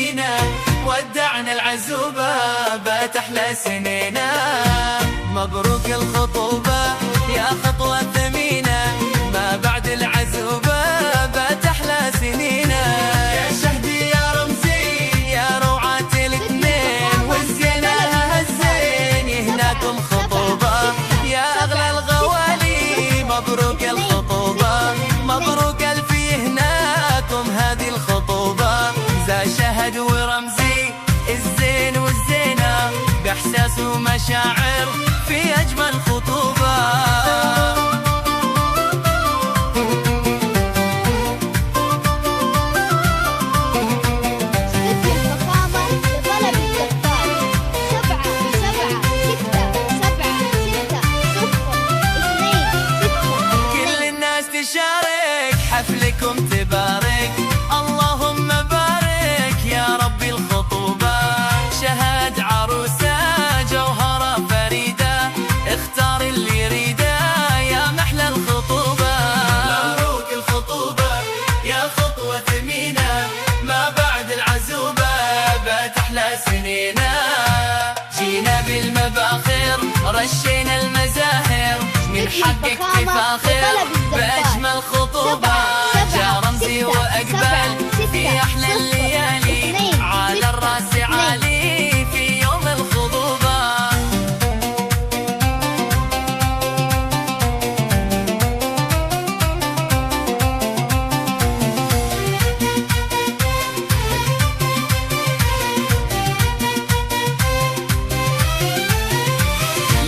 ثمينة، ودعنا العزوبة بات أحلى سنينا. مبروك الخطوبة يا خطوة ثمينة، ما بعد العزوبة بات أحلى سنينا. يا شهدي يا رمزي يا روعة الاثنين، والزينة هالزين يهناكم خطوبة يا أغلى الغوالي. مبروك الخطوبة مبروك ألف يهناكم هذه الخطوبة. ذا شهد ورمزي الزين والزينة، بإحساس ومشاعر في أجمل خطوبة. تشارك حفلكم تبارك، اللهم بارك يا ربي الخطوبة. شهد عروسة جوهرة فريدة، اختار اللي يريده يا محلى الخطوبة. مبروك الخطوبة يا خطوة ثمينة، ما بعد العزوبة بات أحلى سنينا. جينا بالمباخر رشينا المزاهر، من حقك تفاخر بأجمل خطوبة. جا رمزي وأقبل في أحلى الليالي، على الراس عالي في يوم الخطوبة.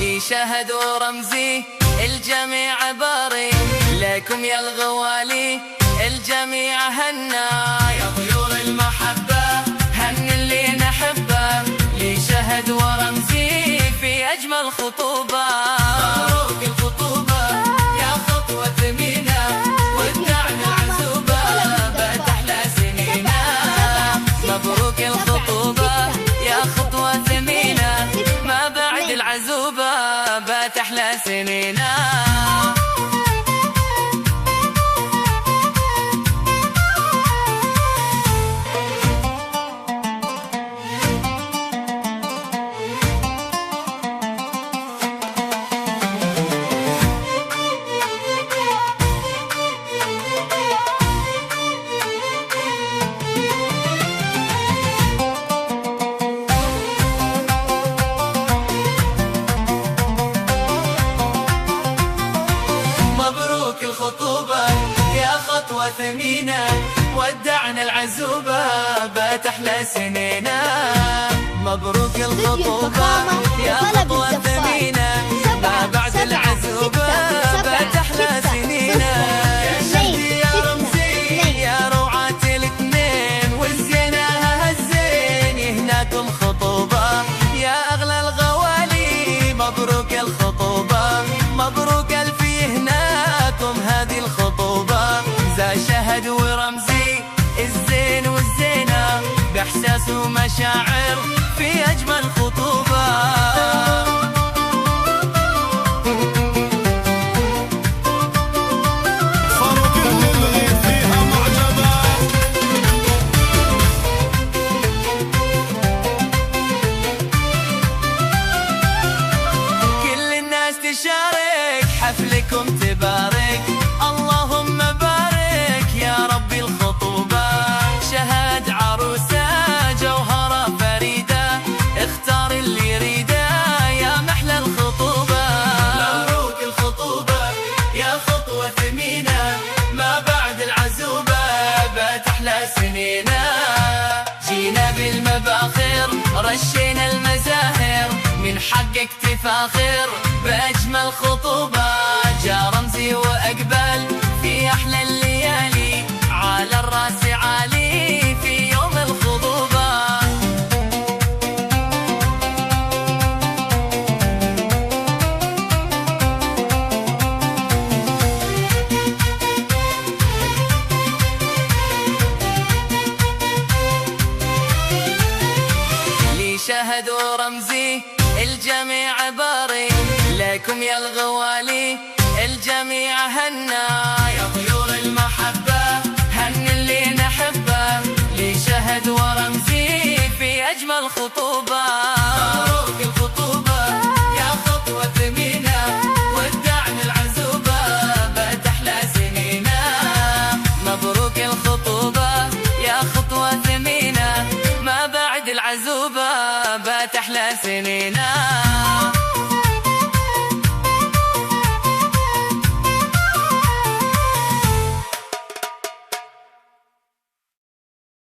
لي شهد ورمزي الجميع باري، لكم يا الغوالي الجميع هنا. يا طيور المحبة هن اللي نحبه، لي شهد ورمزي في أجمل خطوبة. مبروك الخطوبة يا خطوة ثمينة، ودعنا العزوبة بات أحلى سنينا. مبروك الخطوبة يا خطوة ثمينة، ما بعد العزوبة بات أحلى سنينا. الخطوبة يا خطوة ثمينة، ودعنا العزوبة بات أحلى سنينا. مبروك الخطوبة يا خطوة ثمينة، ما بعد العزوبة بات أحلى سنينا. يا شهدي يا رمزي يا روعة الاثنين، والزينة هالزين يهناكم خطوبة يا أغلى الغوالي. مبروك الخطوبة مبروك ألف يهناكم هذه الخطوبة. ذا شهد ورمزي الزين والزينة، بإحساس ومشاعر في أجمل خطوبة. كل الناس تشارك حفلكم تبارك، اللهم بارك يا ربي الخطوبة. شهد عروسة جوهرة فريدة، اختار اللي يريده يا محلى الخطوبة. مبروك الخطوبة يا خطوة ثمينة، ما بعد العزوبة بات أحلى سنينا. جينا بالمباخر رشينا المزاهر، من حقك تفاخر بأجمل خطوبة. جا رمزي وأقبل في أحلى الليالي، على الراس عالي في يوم الخطوبة. لي شهد ورمزي الجميع باري، لكم يا الغوالي الجميع هنا. يا طيور المحبة هن اللي نحبه، لي شهد ورمزي أجمل خطوبة. مبروك الخطوبة يا خطوة ثمينة، ودعنا العزوبة بات أحلى سنينا. مبروك الخطوبة يا خطوة ثمينة، ما بعد العزوبة بات أحلى سنينا.